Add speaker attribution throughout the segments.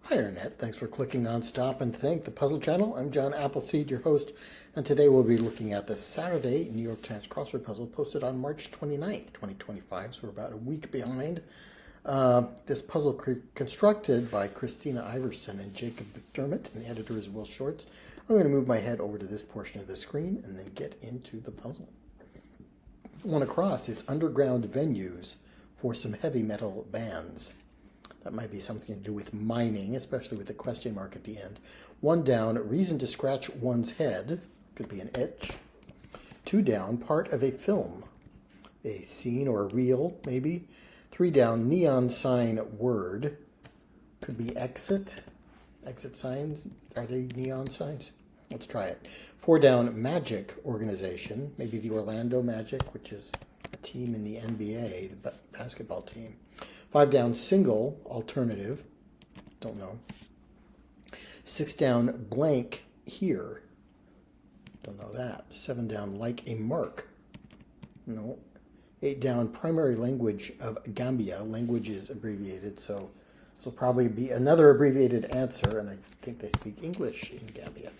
Speaker 1: Hi Internet, thanks for clicking on Stop and Think, the Puzzle Channel. I'm John Appleseed, your host, and today we'll be looking at the Saturday New York Times crossword puzzle posted on March 29th, 2025, so we're about a week behind. This puzzle constructed by Christina Iverson and Jacob McDermot, and the editor is Will Shorts. I'm going to move my head over to this portion of the screen and then get into the puzzle. One across is underground venues for some heavy metal bands. That might be something to do with mining, especially with the question mark at the end. One down, reason to scratch one's head. Could be an itch. Two down, part of a film. A scene or a reel, maybe. Three down, neon sign word. Could be exit. Exit signs. Are they neon signs? Let's try it. Four down, magic organization. Maybe the Orlando Magic, which is a team in the NBA, the basketball team. Five down, single, alternative. Don't know. Six down, blank, here. Don't know that. Seven down, like a mark. No. Eight down, primary language of Gambia. Language is abbreviated, so this will probably be another abbreviated answer, and I think they speak English in Gambia.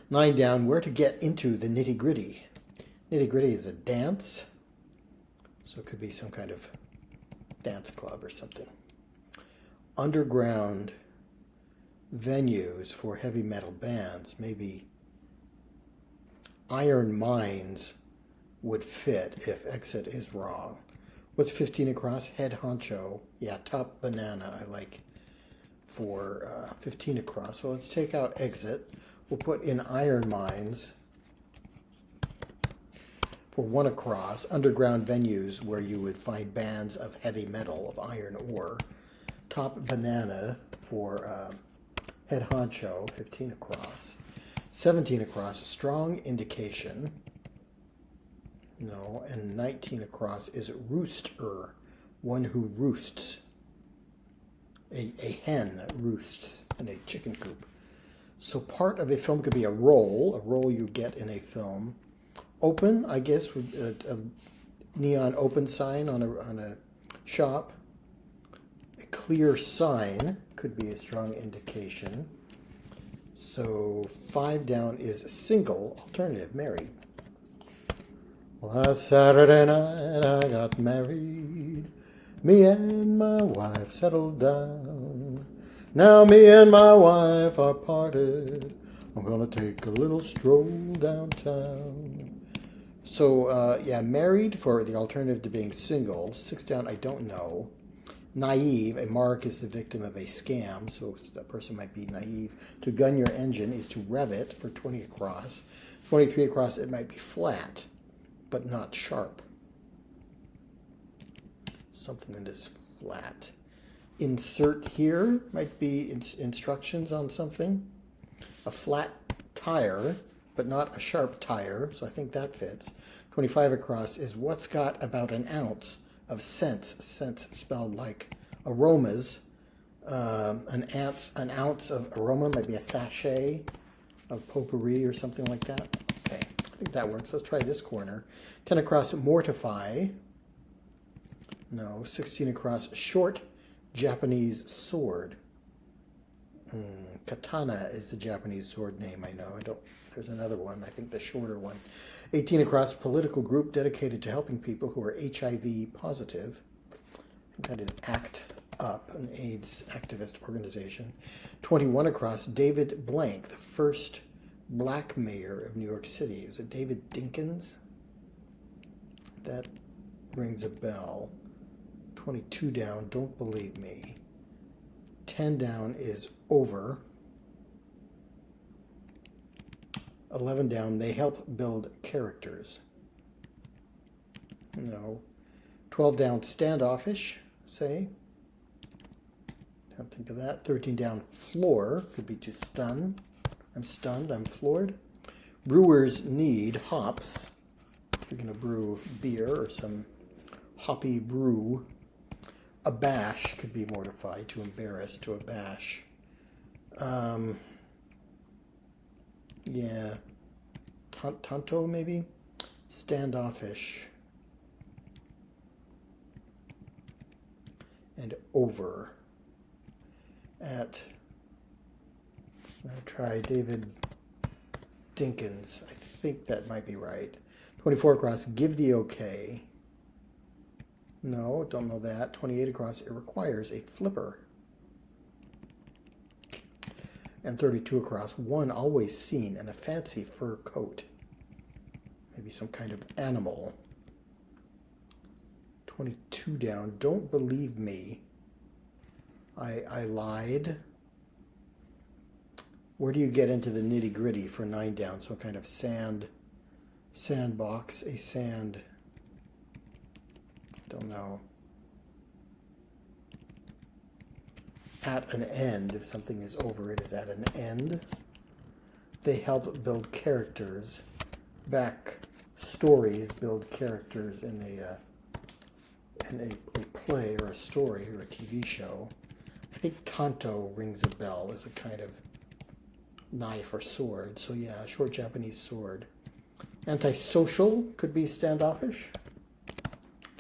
Speaker 1: Nine down, where to get into the nitty-gritty. Nitty-gritty is a dance, so it could be some kind of dance club or something. Underground venues for heavy metal bands. Maybe iron mines would fit if exit is wrong. What's 15 across? Head honcho. Yeah, top banana I like for 15 across. So let's take out exit. We'll put in iron mines for one across, underground venues where you would find bands of heavy metal, of iron ore. Top banana for head honcho, 15 across. 17 across, strong indication. No, and 19 across is rooster, one who roosts. A hen roosts in a chicken coop. So part of a film could be a role you get in a film. Open, I guess, with a neon open sign on a shop. A clear sign could be a strong indication. So five down is single, alternative, married. Last Saturday night I got married. Me and my wife settled down. Now me and my wife are parted. I'm gonna take a little stroll downtown. So, yeah, married for the alternative to being single. Six down, I don't know. Naive, a mark is the victim of a scam, so that person might be naive. To gun your engine is to rev it for 20 across. 23 across, it might be flat, but not sharp. Something that is flat. Insert here might be instructions on something. A flat tire, but not a sharp tire, so I think that fits. 25 across is what's got about an ounce of scents. Scents spelled like aromas. An ounce of aroma might be a sachet of potpourri or something like that. Okay, I think that works. Let's try this corner. 10 across, mortify. No. 16 across, short Japanese sword. Katana is the Japanese sword name, I know. There's another one, I think the shorter one. 18 across, political group dedicated to helping people who are HIV positive. I think that is ACT UP, an AIDS activist organization. 21 across, David Blank, the first black mayor of New York City. Was it David Dinkins? That rings a bell. 22 down, don't believe me. 10 down is over. 11 down, they help build characters. No. 12 down, standoffish, say. Don't think of that. 13 down, floor. Could be to stun. I'm stunned, I'm floored. Brewers need hops. If you're going to brew beer or some hoppy brew. Abash could be mortified, to embarrass, to abash. Yeah. Tonto, maybe? Standoffish. And over. At Try David Dinkins. I think that might be right. 24 across, give the okay. No, don't know that. 28 across, it requires a flipper. And 32 across, one always seen in a fancy fur coat. Maybe some kind of animal. 22 down, don't believe me. I lied. Where do you get into the nitty gritty for 9 down? Some kind of sandbox, a sand, don't know. At an end, if something is over, it is at an end. They help build characters. Back stories build characters in a play or a story or a TV show. I think Tanto rings a bell as a kind of knife or sword. So yeah, short Japanese sword. Antisocial could be standoffish.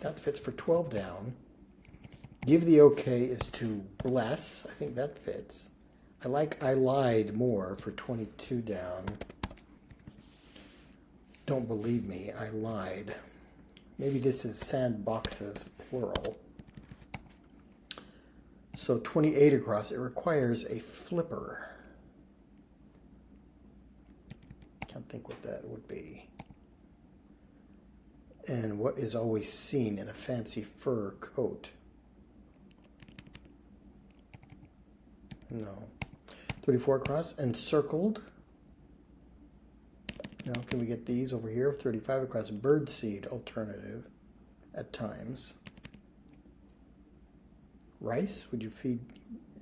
Speaker 1: That fits for 12 down. Give the okay is to bless. I think that fits. I lied more for 22 down. Don't believe me, I lied. Maybe this is sandboxes, plural. So 28 across, it requires a flipper. Can't think what that would be. And what is always seen in a fancy fur coat? No. 34 across, encircled. Now, can we get these over here? 35 across, birdseed alternative at times. Rice? Would you feed?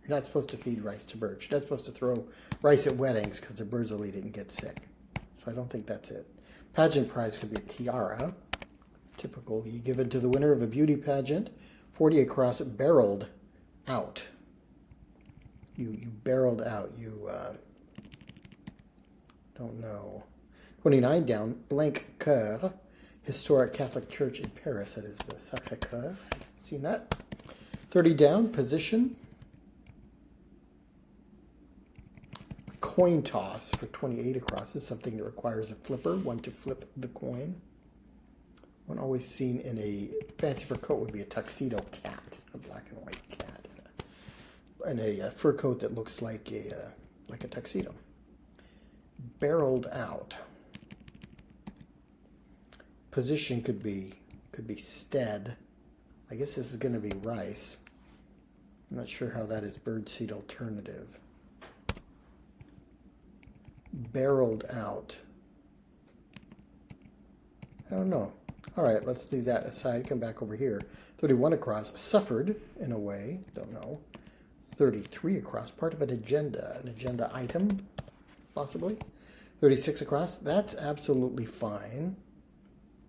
Speaker 1: You're not supposed to feed rice to birds. You're not supposed to throw rice at weddings because the birds will eat it and get sick. So I don't think that's it. Pageant prize could be a tiara. Typically given to the winner of a beauty pageant. 40 across, barreled out. You barreled out. You don't know. 29 down, blank cœur, historic Catholic church in Paris. That is the Sacré-Cœur. Seen that? 30 down, position. Coin toss for 28 across is something that requires a flipper, one to flip the coin. One always seen in a fancy fur coat would be a tuxedo cat, a black and white cat, and a fur coat that looks like a tuxedo. Barreled out. Position could be stead. I guess this is going to be rice. I'm not sure how that is birdseed alternative. Barreled out. I don't know. All right, let's leave that aside. Come back over here. 31 across, suffered in a way. Don't know. 33 across, part of an agenda item, possibly. 36 across, that's absolutely fine.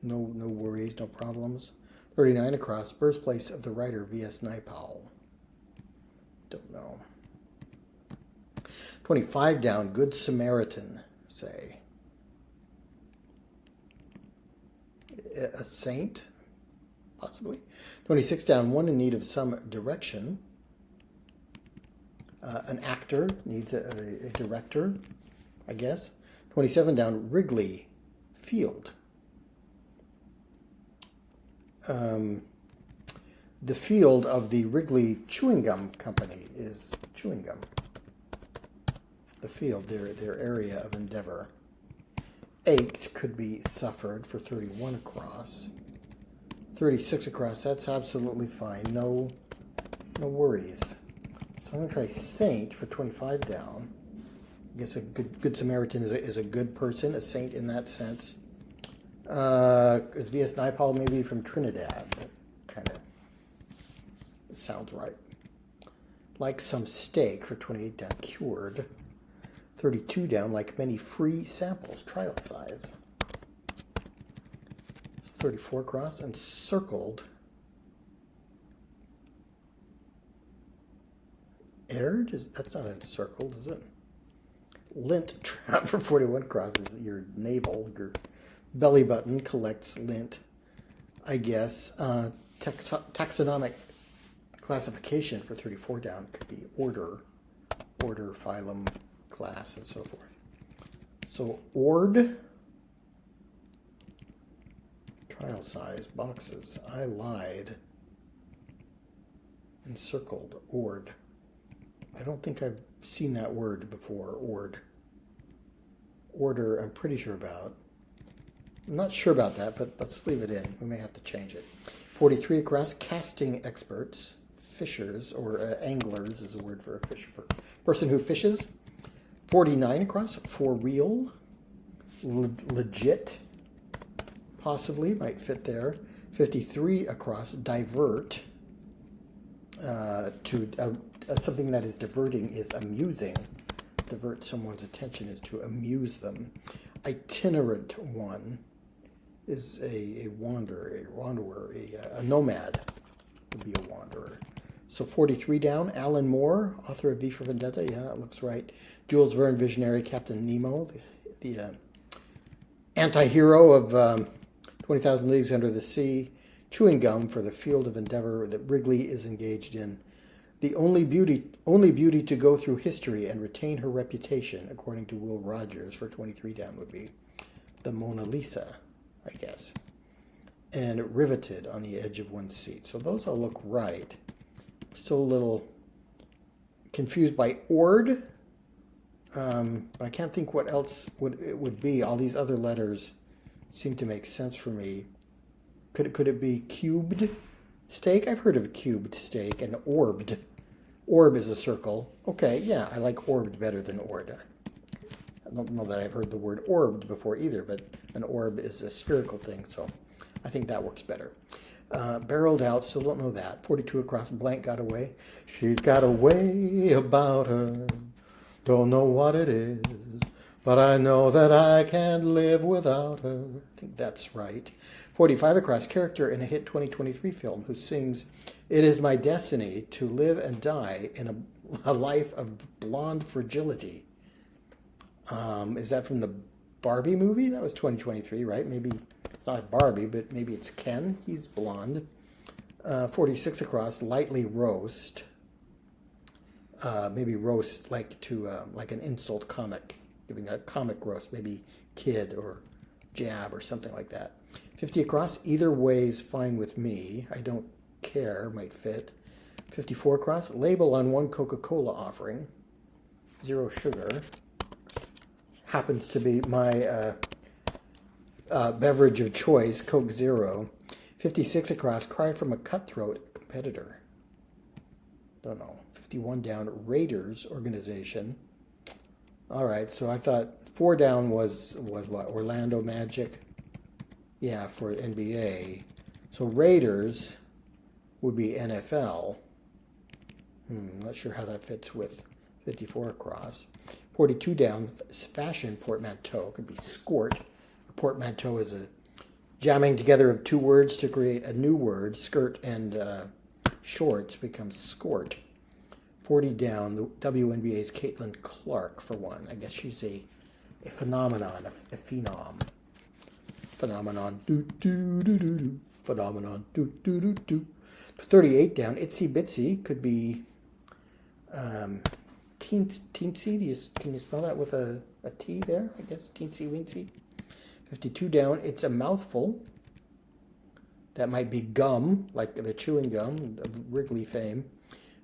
Speaker 1: No worries, no problems. 39 across, birthplace of the writer V.S. Naipaul. Don't know. 25 down, Good Samaritan, say. A saint, possibly. 26 down, one in need of some direction. An actor needs a director, I guess. 27 down, Wrigley Field. The field of the Wrigley Chewing Gum Company is chewing gum. The field, their area of endeavor. Ached could be suffered for 31 across. 36 across, that's absolutely fine. No worries. So I'm going to try saint for 25 down. I guess a good Samaritan is a good person, a saint in that sense. Is V.S. Naipaul maybe from Trinidad? That kind of, it sounds right. Like some steak for 28 down, cured. 32 down, like many free samples, trial size. So 34 across, and circled. Aired? That's not encircled, is it? Lint trap for 41 across is your navel, your belly button collects lint, I guess. Taxonomic classification for 34 down could be order, phylum, class, and so forth. So ord, trial size, boxes, I lied, encircled, ord. I don't think I've seen that word before, ord. Order, I'm pretty sure about. I'm not sure about that, but let's leave it in. We may have to change it. 43 across, casting experts, fishers, or anglers is a word for a person who fishes. 49 across, for real, legit, possibly, might fit there. 53 across, divert, something that is diverting is amusing. Divert someone's attention is to amuse them. Itinerant one is a wanderer, a nomad would be a wanderer. So 43 down, Alan Moore, author of V for Vendetta, yeah, that looks right. Jules Verne, visionary, Captain Nemo, the anti-hero of 20,000 Leagues Under the Sea, chewing gum for the field of endeavor that Wrigley is engaged in. The only beauty to go through history and retain her reputation, according to Will Rogers, for 23 down would be the Mona Lisa, I guess. And riveted on the edge of one's seat. So those all look right. Still a little confused by ord, but I can't think what else it would be. All these other letters seem to make sense for me. Could it be cubed steak? I've heard of cubed steak and orbed. Orb is a circle. Okay, yeah, I like orbed better than ord. I don't know that I've heard the word orbed before either, but an orb is a spherical thing, so I think that works better. Barreled out, still don't know that. 42 across, blank got away. She's got a way about her. Don't know what it is, but I know that I can't live without her. I think that's right. 45 across, character in a hit 2023 film who sings, "It is my destiny to live and die in a life of blonde fragility." Is that from the Barbie movie? That was 2023, right? Maybe it's not Barbie, but maybe it's Ken. He's blonde. 46 across, lightly roast. Maybe roast like an insult comic, giving a comic roast, maybe kid or jab or something like that. 50 across, either way's fine with me. I don't care, might fit. 54 across, label on one Coca-Cola offering. 0 sugar. Happens to be my beverage of choice, Coke Zero. 56 across, cry from a cutthroat competitor. Don't know. 51 down, Raiders organization. All right, so I thought 4 down was what? Orlando Magic? Yeah, for NBA. So Raiders would be NFL. Not sure how that fits with 54 across. 42 down, fashion portmanteau. Could be skort. A portmanteau is a jamming together of two words to create a new word. Skirt and shorts becomes skort. 40 down, the WNBA's Caitlin Clark, for one. I guess she's a phenomenon, a phenom. Phenomenon, do-do-do-do-do. Phenomenon, do-do-do-do. 38 down, Itsy Bitsy could be teensy. Can you spell that with a T there? I guess teensy weensy. 52 down, it's a mouthful. That might be gum, like the chewing gum of Wrigley fame.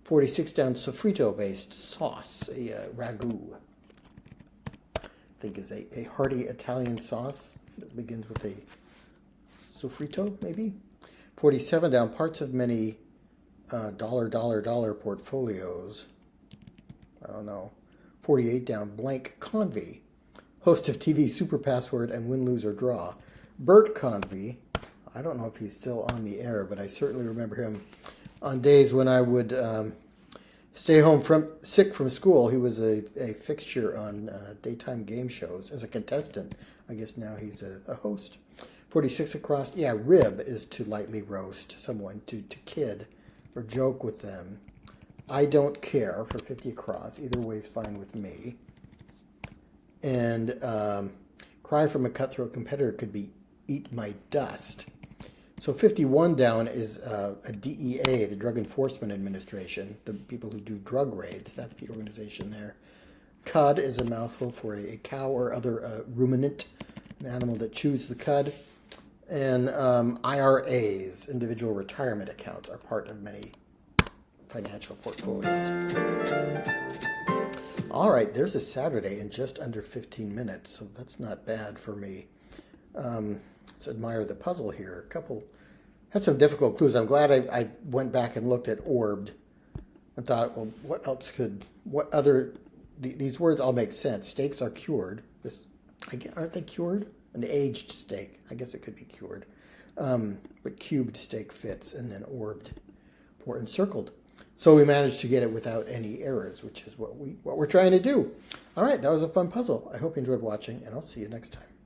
Speaker 1: 46 down, sofrito-based sauce, a ragu. I think is a hearty Italian sauce that begins with a sofrito, maybe. 47 down, parts of many dollar portfolios. I don't know. 48 down, blank Convy, host of TV Super Password and Win, Lose, or Draw. Bert Convy, I don't know if he's still on the air, but I certainly remember him on days when I would stay home sick from school. He was a fixture on daytime game shows as a contestant. I guess now he's a host. 46 across, yeah, rib is to lightly roast someone, to kid or joke with them. I don't care for 50 across. Either way is fine with me. And cry from a cutthroat competitor could be eat my dust. So 51 down is a DEA, the Drug Enforcement Administration, the people who do drug raids. That's the organization there. Cud is a mouthful for a cow or other ruminant, an animal that chews the cud. And IRAs, individual retirement accounts, are part of many financial portfolios. All right, there's a Saturday in just under 15 minutes, so that's not bad for me. Let's admire the puzzle here. Had some difficult clues. I'm glad I went back and looked at orbed and thought, well, these words all make sense. Steaks are cured. Aren't they cured? An aged steak. I guess it could be cured. But cubed steak fits, and then orbed for encircled. So we managed to get it without any errors, which is what we're trying to do. All right, that was a fun puzzle. I hope you enjoyed watching, and I'll see you next time.